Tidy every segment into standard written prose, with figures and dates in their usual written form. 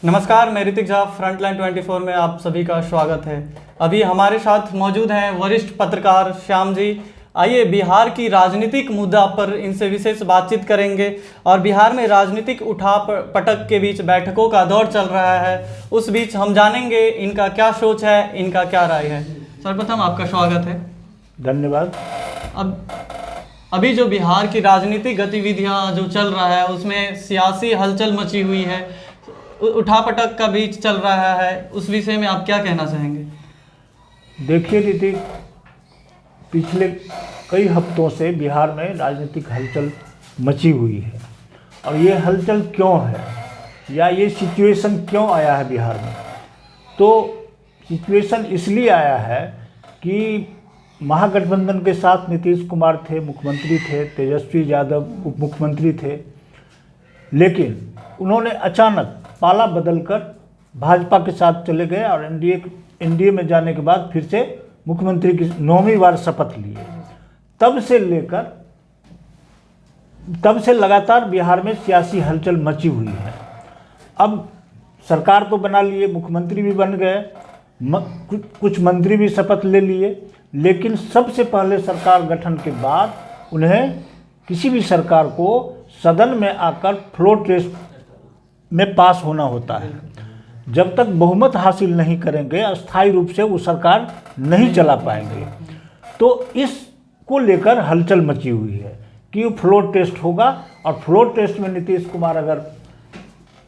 नमस्कार, मैं ऋतिक झा, फ्रंटलाइन 24 में आप सभी का स्वागत है। अभी हमारे साथ मौजूद हैं वरिष्ठ पत्रकार श्याम जी। आइए बिहार की राजनीतिक मुद्दा पर इनसे विशेष बातचीत करेंगे और बिहार में राजनीतिक उठा पटक के बीच बैठकों का दौर चल रहा है। उस बीच हम जानेंगे इनका क्या सोच है, इनका क्या राय है। सर्वप्रथम आपका स्वागत है। धन्यवाद। अभी जो बिहार की राजनीतिक गतिविधियां जो चल रहा है उसमें सियासी हलचल मची हुई है, उठापटक का बीच चल रहा है, उस विषय में आप क्या कहना चाहेंगे? देखिए ऋतिक, पिछले कई हफ्तों से बिहार में राजनीतिक हलचल मची हुई है और ये हलचल क्यों है या ये सिचुएशन क्यों आया है बिहार में। तो सिचुएशन इसलिए आया है कि महागठबंधन के साथ नीतीश कुमार थे, मुख्यमंत्री थे, तेजस्वी यादव उप मुख्यमंत्री थे, लेकिन उन्होंने अचानक पाला बदलकर भाजपा के साथ चले गए और एनडीए में जाने के बाद फिर से मुख्यमंत्री की 9वीं बार शपथ लिए। तब से लगातार बिहार में सियासी हलचल मची हुई है। अब सरकार तो बना लिए, मुख्यमंत्री भी बन गए, कुछ मंत्री भी शपथ ले लिए, लेकिन सबसे पहले सरकार गठन के बाद उन्हें किसी भी सरकार को सदन में आकर फ्लोर टेस्ट में पास होना होता है। जब तक बहुमत हासिल नहीं करेंगे अस्थायी रूप से वो सरकार नहीं चला पाएंगे। तो इसको लेकर हलचल मची हुई है कि वो फ्लोर टेस्ट होगा और फ्लोर टेस्ट में नीतीश कुमार अगर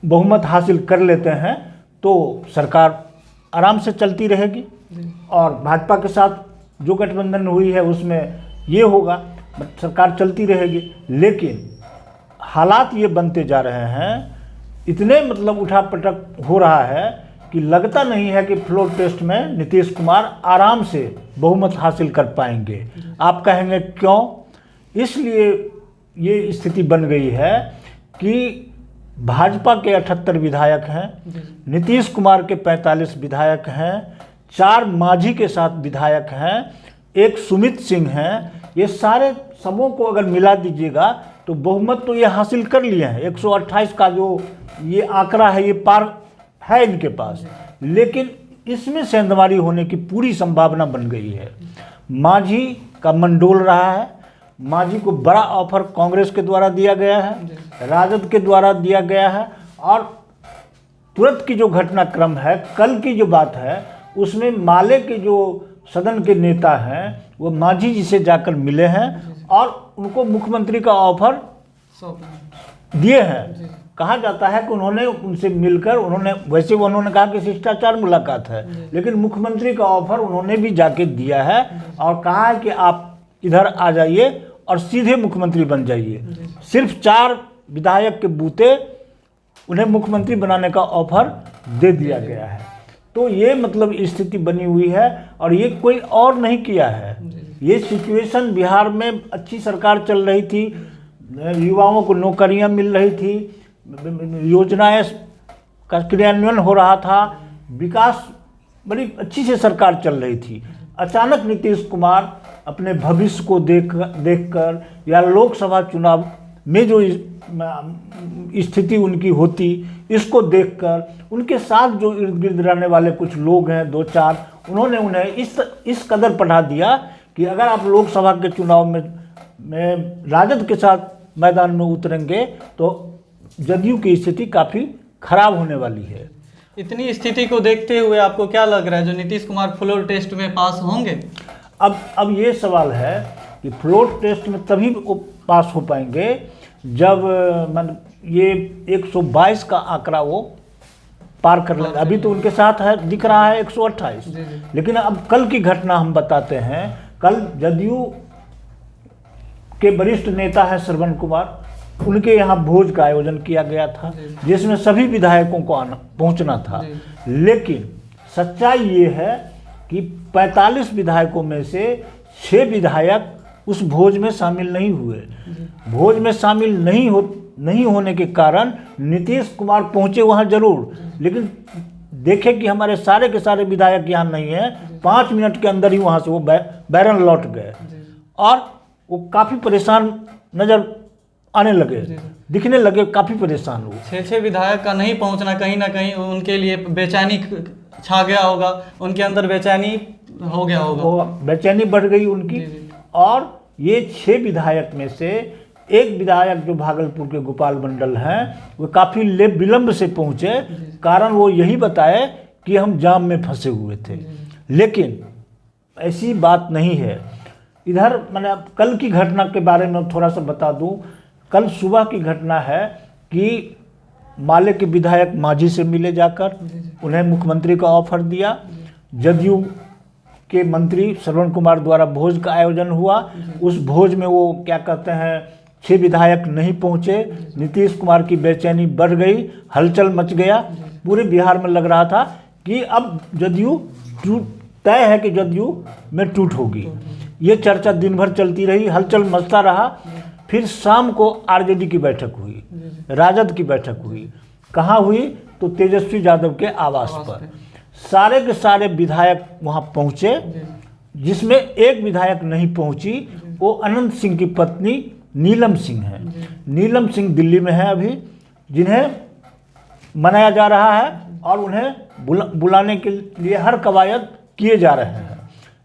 बहुमत हासिल कर लेते हैं तो सरकार आराम से चलती रहेगी और भाजपा के साथ जो गठबंधन हुई है उसमें ये होगा, सरकार चलती रहेगी। लेकिन हालात ये बनते जा रहे हैं, इतने उठापटक हो रहा है कि लगता नहीं है कि फ्लोर टेस्ट में नीतीश कुमार आराम से बहुमत हासिल कर पाएंगे। आप कहेंगे क्यों? इसलिए ये स्थिति बन गई है कि भाजपा के 78 विधायक हैं, नीतीश कुमार के 45 विधायक हैं, 4 मांझी के साथ विधायक हैं, एक सुमित सिंह हैं। ये सारे सबों को अगर मिला दीजिएगा तो बहुमत तो ये हासिल कर लिए हैं। 128 का जो ये आंकड़ा है ये पार है इनके पास, लेकिन इसमें सेंधमारी होने की पूरी संभावना बन गई है। मांझी का मन डोल रहा है। मांझी को बड़ा ऑफर कांग्रेस के द्वारा दिया गया है, राजद के द्वारा दिया गया है और तुरंत की जो घटनाक्रम है, कल की जो बात है, उसमें माले के जो सदन के नेता हैं वो मांझी जी से जाकर मिले हैं और उनको मुख्यमंत्री का ऑफर दिए हैं। कहा जाता है कि उन्होंने उनसे मिलकर उन्होंने कहा कि शिष्टाचार मुलाकात है, लेकिन मुख्यमंत्री का ऑफर उन्होंने भी जाके दिया है और कहा है कि आप इधर आ जाइए और सीधे मुख्यमंत्री बन जाइए। सिर्फ 4 विधायक के बूते उन्हें मुख्यमंत्री बनाने का ऑफर दे दिया गया है। तो ये स्थिति बनी हुई है और ये कोई और नहीं किया है। ये सिचुएशन बिहार में अच्छी सरकार चल रही थी, युवाओं को नौकरियां मिल रही थी, योजनाएं का क्रियान्वयन हो रहा था, विकास बड़ी अच्छी से सरकार चल रही थी। अचानक नीतीश कुमार अपने भविष्य को देखकर या लोकसभा चुनाव में जो स्थिति उनकी होती इसको देखकर, उनके साथ जो इर्द गिर्द रहने वाले कुछ लोग हैं 2-4, उन्होंने उन्हें इस कदर पढ़ा दिया कि अगर आप लोकसभा के चुनाव में राजद के साथ मैदान में उतरेंगे तो जदयू की स्थिति काफ़ी खराब होने वाली है। इतनी स्थिति को देखते हुए आपको क्या लग रहा है, जो नीतीश कुमार फ्लोर टेस्ट में पास होंगे? अब ये सवाल है कि फ्लोर टेस्ट में तभी वो पास हो पाएंगे जब ये 122 का आंकड़ा वो पार कर लेंगे। अभी तो उनके साथ है, दिख रहा है 128। लेकिन अब कल की घटना हम बताते हैं। कल जदयू के वरिष्ठ नेता है श्रवण कुमार, उनके यहाँ भोज का आयोजन किया गया था जिसमें सभी विधायकों को पहुंचना था। लेकिन सच्चाई ये है कि 45 विधायकों में से 6 विधायक उस भोज में शामिल नहीं हुए। भोज में शामिल नहीं होने के कारण नीतीश कुमार पहुंचे वहां जरूर, लेकिन देखे कि हमारे सारे के सारे विधायक यहाँ नहीं हैं, 5 मिनट के अंदर ही वहाँ से वो बैरन लौट गए और वो काफ़ी परेशान नज़र आने लगे, दिखने लगे, काफ़ी परेशान हुए। 6 विधायक का नहीं पहुंचना कहीं ना कहीं उनके लिए बेचैनी छा गया होगा, उनके अंदर बेचैनी हो गया होगा, वो बेचैनी बढ़ गई उनकी। और ये 6 विधायक में से एक विधायक जो भागलपुर के गोपाल मंडल हैं, वो काफ़ी विलंब से पहुँचे। कारण वो यही बताए कि हम जाम में फंसे हुए थे, लेकिन ऐसी बात नहीं है। इधर मैंने कल की घटना के बारे में थोड़ा सा बता दूं। कल सुबह की घटना है कि माले के विधायक मांझी से मिले जाकर, उन्हें मुख्यमंत्री का ऑफर दिया। जदयू के मंत्री श्रवण कुमार द्वारा भोज का आयोजन हुआ। उस भोज में वो क्या कहते हैं 6 विधायक नहीं पहुंचे। नीतीश कुमार की बेचैनी बढ़ गई, हलचल मच गया। पूरे बिहार में लग रहा था कि अब जदयू तय है कि जदयू में टूट होगी। ये चर्चा दिन भर चलती रही, हलचल मचता रहा। फिर शाम को आरजेडी की बैठक हुई, राजद की बैठक हुई। कहाँ हुई? तो तेजस्वी यादव के आवास पर। सारे के सारे विधायक वहाँ पहुँचे। जिसमें एक विधायक नहीं पहुँची, वो अनंत सिंह की पत्नी नीलम सिंह है। नीलम सिंह दिल्ली में है अभी, जिन्हें मनाया जा रहा है और उन्हें बुलाने के लिए हर कवायद किए जा रहे हैं।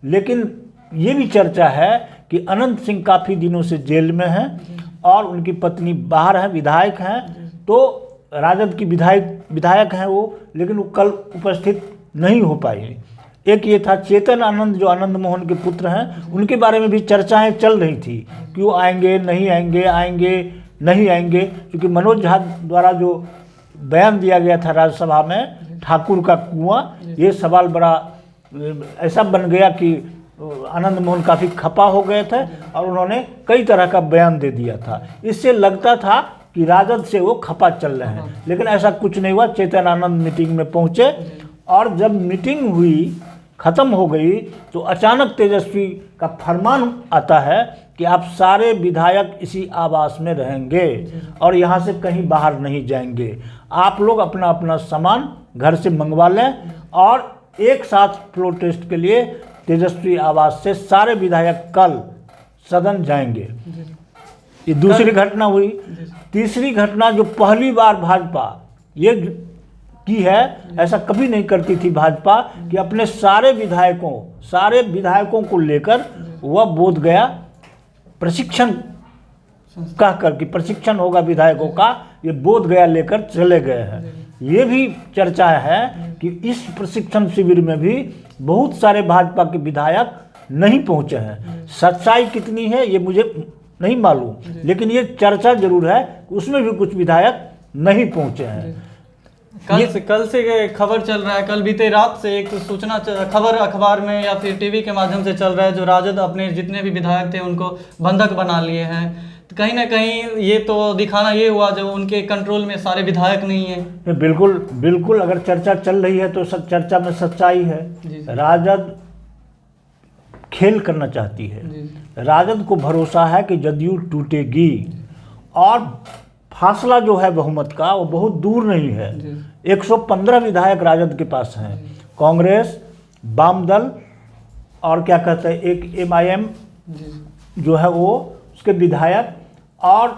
लेकिन ये भी चर्चा है कि अनंत सिंह काफ़ी दिनों से जेल में हैं और उनकी पत्नी बाहर है, विधायक हैं। तो राजद की विधायक हैं वो, लेकिन वो कल उपस्थित नहीं हो पाए। एक ये था चेतन आनंद, जो आनंद मोहन के पुत्र हैं, उनके बारे में भी चर्चाएं चल रही थी कि वो आएंगे नहीं आएंगे, आएंगे नहीं आएंगे। क्योंकि मनोज झा द्वारा जो बयान दिया गया था राज्यसभा में, ठाकुर का कुआं, ये सवाल बड़ा ऐसा बन गया कि आनंद मोहन काफ़ी खपा हो गए थे और उन्होंने कई तरह का बयान दे दिया था। इससे लगता था कि राजद से वो खपा चल रहे हैं, लेकिन ऐसा कुछ नहीं हुआ। चेतन आनंद मीटिंग में पहुंचे और जब मीटिंग हुई, ख़त्म हो गई, तो अचानक तेजस्वी का फरमान आता है कि आप सारे विधायक इसी आवास में रहेंगे और यहाँ से कहीं बाहर नहीं जाएंगे। आप लोग अपना अपना सामान घर से मंगवा लें और एक साथ फ्लोर टेस्ट के लिए तेजस्वी आवास से सारे विधायक कल सदन जाएंगे। ये दूसरी घटना हुई। तीसरी घटना जो पहली बार भाजपा ये की है, ऐसा कभी नहीं करती थी भाजपा कि अपने सारे विधायकों को लेकर वह बोध गया प्रशिक्षण कहकर कि प्रशिक्षण होगा विधायकों का, ये बोध गया लेकर चले गए हैं। ये भी चर्चा है कि इस प्रशिक्षण शिविर में भी बहुत सारे भाजपा के विधायक नहीं पहुंचे हैं। सच्चाई कितनी है ये मुझे नहीं मालूम, लेकिन ये चर्चा जरूर है, उसमें भी कुछ विधायक नहीं पहुंचे हैं। कल से खबर चल रहा है, कल बीते रात से एक सूचना खबर अखबार में या फिर टीवी के माध्यम से चल रहा है, जो राजद अपने जितने भी विधायक थे उनको बंधक बना लिए हैं। तो कहीं ना कहीं ये तो दिखाना ये हुआ जो उनके कंट्रोल में सारे विधायक नहीं है। बिल्कुल बिल्कुल, अगर चर्चा चल रही है तो चर्चा में सच्चाई है। राजद खेल करना चाहती है। राजद को भरोसा है कि जदयू टूटेगी और फासला जो है बहुमत का वो बहुत दूर नहीं है। 115 विधायक राजद के पास हैं। कांग्रेस, वाम दल और क्या कहते हैं एक MIM जो है वो, उसके विधायक और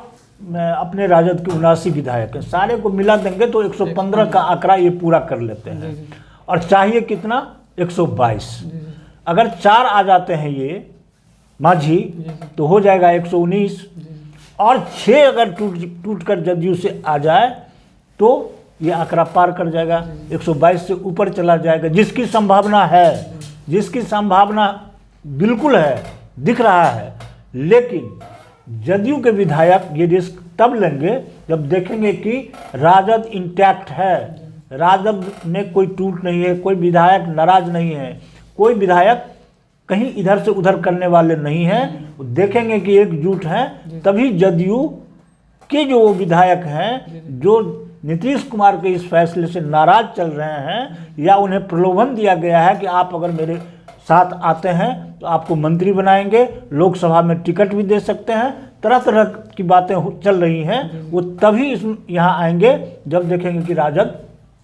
अपने राजद के 79 विधायक हैं। सारे को मिला देंगे तो 115 का आंकड़ा ये पूरा कर लेते हैं। और चाहिए कितना? 122। अगर 4 आ जाते हैं ये मांझी तो हो जाएगा 119, और 6 अगर टूट कर जदयू से आ जाए तो ये आंकड़ा पार कर जाएगा, 122 से ऊपर चला जाएगा। जिसकी संभावना है, जिसकी संभावना बिल्कुल है, दिख रहा है। लेकिन जदयू के विधायक ये रिस्क तब लेंगे जब देखेंगे कि राजद इंटैक्ट है, राजद में कोई टूट नहीं है, कोई विधायक नाराज नहीं है, कोई विधायक कहीं इधर से उधर करने वाले नहीं हैं। देखेंगे कि एकजुट हैं, तभी जदयू के जो विधायक हैं जो नीतीश कुमार के इस फैसले से नाराज चल रहे हैं या उन्हें प्रलोभन दिया गया है कि आप अगर मेरे साथ आते हैं तो आपको मंत्री बनाएंगे, लोकसभा में टिकट भी दे सकते हैं, तरह तरह की बातें चल रही हैं, वो तभी यहाँ आएंगे जब देखेंगे कि राजद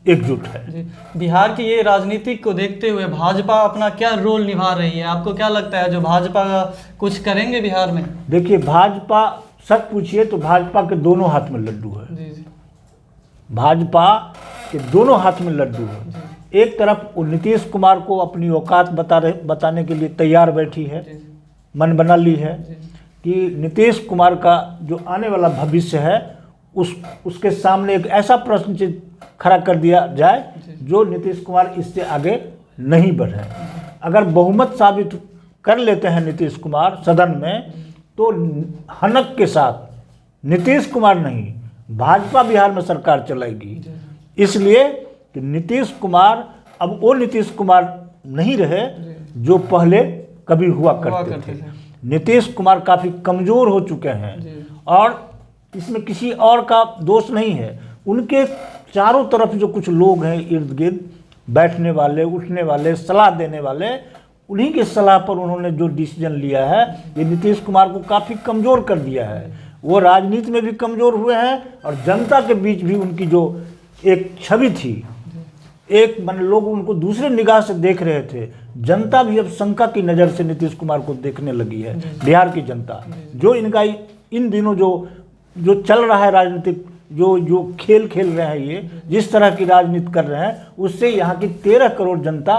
एकजुट है। बिहार की ये राजनीति को देखते हुए भाजपा अपना क्या रोल निभा रही है? आपको क्या लगता है जो भाजपा कुछ करेंगे बिहार में? देखिए, भाजपा सच पूछिए तो भाजपा के दोनों हाथ में लड्डू है। जी जी भाजपा के दोनों हाथ में लड्डू है। एक तरफ वो नीतीश कुमार को अपनी औकात बताने के लिए तैयार बैठी है, मन बना ली है कि नीतीश कुमार का जो आने वाला भविष्य है उसके सामने एक ऐसा प्रश्न खड़ा कर दिया जाए जो नीतीश कुमार इससे आगे नहीं बढ़े। अगर बहुमत साबित कर लेते हैं नीतीश कुमार सदन में, तो हनक के साथ नीतीश कुमार नहीं भाजपा बिहार में सरकार चलाएगी। इसलिए कि नीतीश कुमार अब वो नीतीश कुमार नहीं रहे जो पहले कभी हुआ करते थे। नीतीश कुमार काफ़ी कमज़ोर हो चुके हैं और इसमें किसी और का दोष नहीं है। उनके चारों तरफ जो कुछ लोग हैं इर्द गिर्द बैठने वाले, उठने वाले, सलाह देने वाले, उन्हीं की सलाह पर उन्होंने जो डिसीजन लिया है ये नीतीश कुमार को काफ़ी कमज़ोर कर दिया है। वो राजनीति में भी कमज़ोर हुए हैं और जनता के बीच भी उनकी जो एक छवि थी, एक मन लोग उनको दूसरे निगाह से देख रहे थे। जनता भी अब शंका की नज़र से नीतीश कुमार को देखने लगी है। बिहार की जनता जो इनका इन दिनों जो चल रहा है राजनीतिक जो खेल खेल रहे हैं, ये जिस तरह की राजनीति कर रहे हैं, उससे यहाँ की 13 करोड़ जनता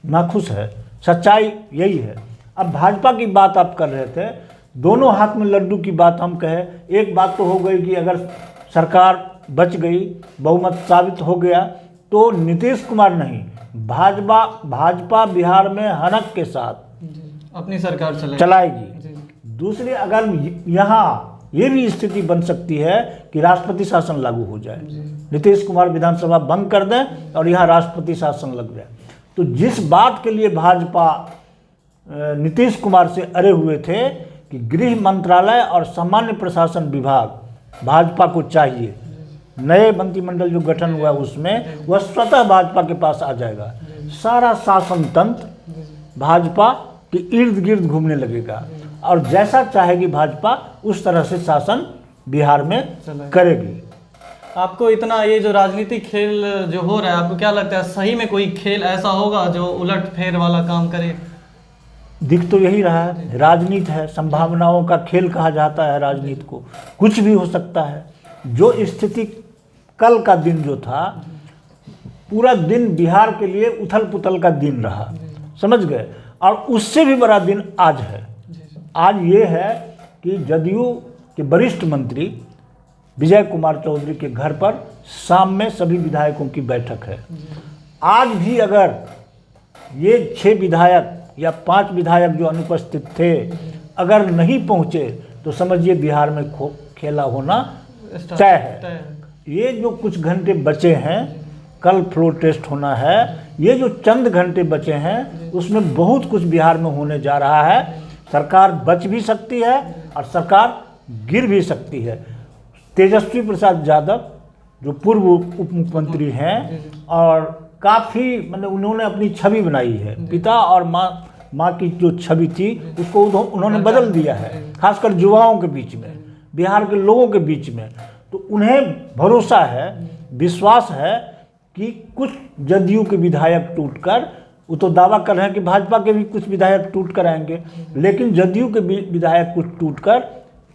नाखुश है। सच्चाई यही है। अब भाजपा की बात आप कर रहे थे, दोनों हाथ में लड्डू की बात हम कहें। एक बात तो हो गई कि अगर सरकार बच गई, बहुमत साबित हो गया, तो नीतीश कुमार नहीं भाजपा बिहार में हनक के साथ अपनी सरकार चलाएगी। दूसरी, अगर यहाँ ये भी स्थिति बन सकती है कि राष्ट्रपति शासन लागू हो जाए, नीतीश कुमार विधानसभा भंग कर दें और यहाँ राष्ट्रपति शासन लग जाए, तो जिस बात के लिए भाजपा नीतीश कुमार से अड़े हुए थे कि गृह मंत्रालय और सामान्य प्रशासन विभाग भाजपा को चाहिए, नए मंत्रिमंडल जो गठन हुआ उसमें वह स्वतः भाजपा के पास आ जाएगा। सारा शासन तंत्र भाजपा के इर्द गिर्द घूमने लगेगा और जैसा चाहेगी भाजपा उस तरह से शासन बिहार में करेगी। आपको इतना ये जो राजनीतिक खेल जो हो रहा है, आपको क्या लगता है सही में कोई खेल ऐसा होगा जो उलट फेर वाला काम करे? दिख तो यही रहा है, राजनीति है, संभावनाओं का खेल कहा जाता है राजनीति को, कुछ भी हो सकता है। जो स्थिति कल का दिन जो था, पूरा दिन बिहार के लिए उथल पुथल का दिन रहा, समझ गए, और उससे भी बड़ा दिन आज है। आज ये है कि जदयू के वरिष्ठ मंत्री विजय कुमार चौधरी के घर पर शाम में सभी विधायकों की बैठक है। आज भी अगर ये 6 विधायक या 5 विधायक जो अनुपस्थित थे अगर नहीं पहुँचे तो समझिए बिहार में खेला होना तय है। ये जो कुछ घंटे बचे हैं, कल फ्लोर टेस्ट होना है, ये जो चंद घंटे बचे हैं उसमें बहुत कुछ बिहार में होने जा रहा है। सरकार बच भी सकती है और सरकार गिर भी सकती है। तेजस्वी प्रसाद यादव जो पूर्व उप मुख्यमंत्री हैं और काफ़ी मतलब उन्होंने अपनी छवि बनाई है, पिता और माँ की जो छवि थी उसको उन्होंने बदल दिया है, खासकर युवाओं के बीच में, बिहार के लोगों के बीच में। तो उन्हें भरोसा है, विश्वास है कि कुछ जदयू के विधायक टूटकर, वो तो दावा कर रहे हैं कि भाजपा के भी कुछ विधायक टूट कर आएंगे, लेकिन जदयू के विधायक कुछ टूटकर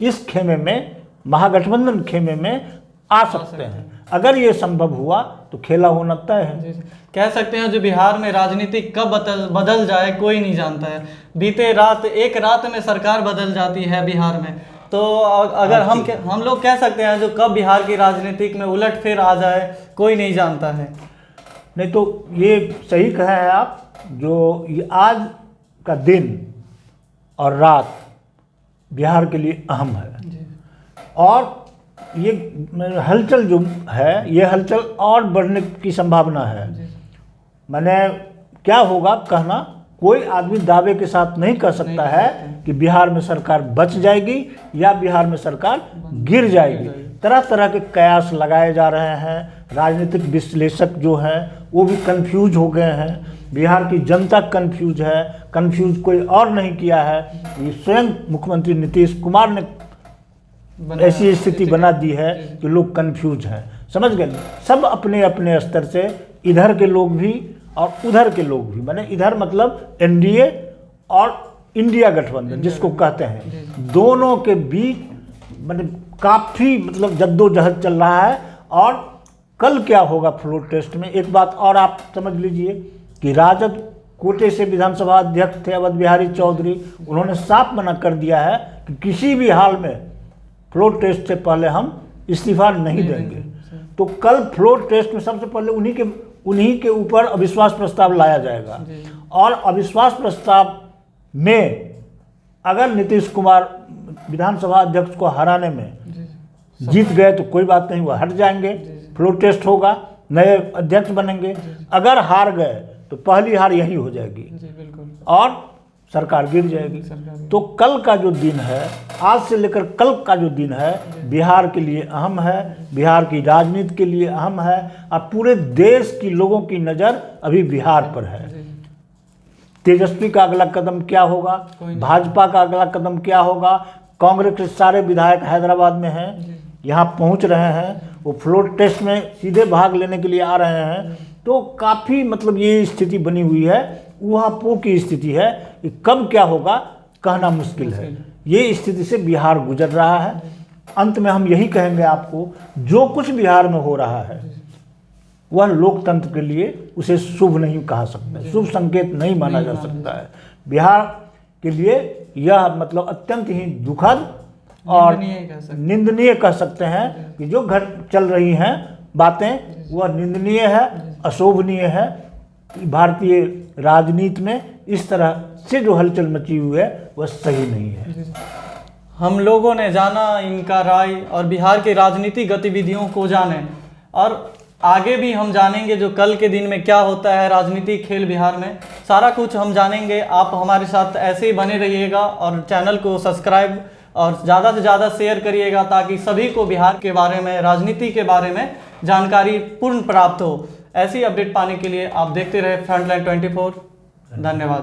इस खेमे में, महागठबंधन खेमे में आ सकते हैं। अगर ये संभव हुआ तो खेला होना तय है। कह सकते हैं जो बिहार में राजनीति कब बदल जाए कोई नहीं जानता है। बीते रात एक रात में सरकार बदल जाती है बिहार में, तो अगर हम लोग कह सकते हैं जो कब बिहार की राजनीतिक में उलटफेर आ जाए कोई नहीं जानता है। नहीं तो ये सही कहा है आप, जो ये आज का दिन और रात बिहार के लिए अहम है और ये हलचल जो है ये हलचल और बढ़ने की संभावना है। मैंने क्या होगा कहना कोई आदमी दावे के साथ नहीं कह सकता है कि बिहार में सरकार बच जाएगी या बिहार में सरकार गिर जाएगी। तरह तरह के कयास लगाए जा रहे हैं। राजनीतिक विश्लेषक जो हैं वो भी कंफ्यूज हो गए हैं। बिहार की जनता कंफ्यूज है। कंफ्यूज कोई और नहीं किया है, ये स्वयं मुख्यमंत्री नीतीश कुमार ने ऐसी स्थिति बना दी है कि लोग कंफ्यूज हैं। समझ गए, सब अपने अपने स्तर से, इधर के लोग भी और उधर के लोग भी, माने इधर मतलब एनडीए और इंडिया गठबंधन जिसको कहते हैं, दोनों के बीच काफ़ी मतलब जद्दोजहद चल रहा है। और कल क्या होगा फ्लोर टेस्ट में, एक बात और आप समझ लीजिए कि राजद कोटे से विधानसभा अध्यक्ष थे अवध बिहारी चौधरी, उन्होंने साफ मना कर दिया है कि किसी भी हाल में फ्लोर टेस्ट से पहले हम इस्तीफा नहीं देंगे। तो कल फ्लोर टेस्ट में सबसे पहले उन्हीं के ऊपर अविश्वास प्रस्ताव लाया जाएगा। और अविश्वास प्रस्ताव में अगर नीतीश कुमार विधानसभा अध्यक्ष को हराने में जीत गए तो कोई बात नहीं, वो हट जाएंगे, फ्लोर टेस्ट होगा, नए अध्यक्ष बनेंगे। अगर हार गए तो पहली हार यही हो जाएगी और सरकार गिर जाएगी। तो कल का जो दिन है, आज से लेकर कल का जो दिन है, बिहार के लिए अहम है, बिहार की राजनीति के लिए अहम है और पूरे देश की लोगों की नज़र अभी बिहार पर है। तेजस्वी का अगला कदम क्या होगा, भाजपा का अगला कदम क्या होगा। कांग्रेस के सारे विधायक हैदराबाद में हैं, यहाँ पहुँच रहे हैं, वो फ्लोर टेस्ट में सीधे भाग लेने के लिए आ रहे हैं। तो काफ़ी मतलब ये स्थिति बनी हुई है, ऊहापोह की स्थिति है कि कब क्या होगा कहना मुश्किल है। ये स्थिति से बिहार गुजर रहा है। अंत में हम यही कहेंगे आपको, जो कुछ बिहार में हो रहा है वह लोकतंत्र के लिए उसे शुभ नहीं कहा सकता, शुभ संकेत नहीं माना जा सकता है। बिहार के लिए यह मतलब अत्यंत ही दुखद और निंदनीय कह सकते हैं कि जो चल रही हैं बातें वह निंदनीय है, अशोभनीय है। भारतीय राजनीति में इस तरह से जो हलचल मची हुई है वह सही नहीं है। हम लोगों ने जाना इनका राय और बिहार की राजनीतिक गतिविधियों को जाने, और आगे भी हम जानेंगे जो कल के दिन में क्या होता है राजनीतिक खेल बिहार में, सारा कुछ हम जानेंगे। आप हमारे साथ ऐसे ही बने रहिएगा और चैनल को सब्सक्राइब और ज़्यादा से ज़्यादा शेयर करिएगा ताकि सभी को बिहार के बारे में, राजनीति के बारे में जानकारी पूर्ण प्राप्त हो। ऐसी अपडेट पाने के लिए आप देखते रहे फ्रंटलाइन 24। धन्यवाद।